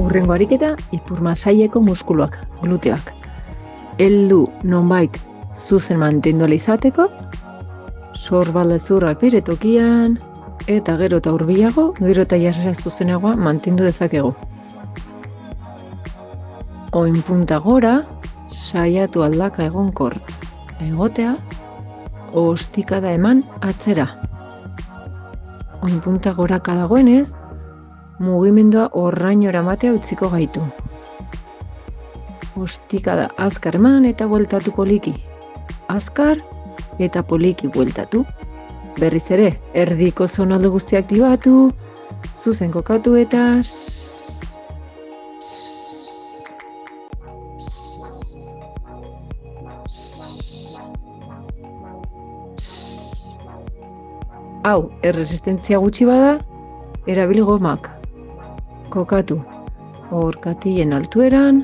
Hurrengo ariketa, ipurmasaileko muskuluak, gluteoak. Heldu nonbait zuzen mantendu ahal izateko, sorbaldezurrak bere tokian, eta gero eta hurbilago, gero eta jarrera zuzenagoa mantendu dezakegu. Oin punta gora, saiatu aldaka egonkor egotea, ostikada eman atzera. Oin punta goraka dagoenez, mugimendua horrainora matea utziko gaitu. Ostikada azkar eman eta bueltatu poliki. Azkar eta poliki bueltatu. Berriz ere, erdiko zonalde guztiak aktibatu, zuzen kokatu eta hau, erresistentzia gutxi bada, erabili gomak. Kokatu, orkatien altueran,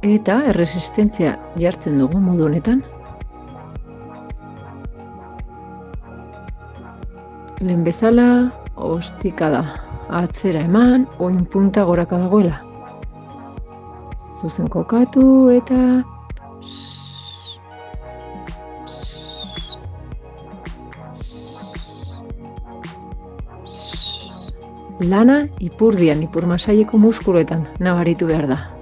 eta erresistentzia jartzen dugu modu honetan. Lehen bezala, ostikada atzera eman, oin punta goraka dagoela. Zuzen kokatu eta lana ipurdian, ipurmasaileko muskuluetan nabaritu behar da.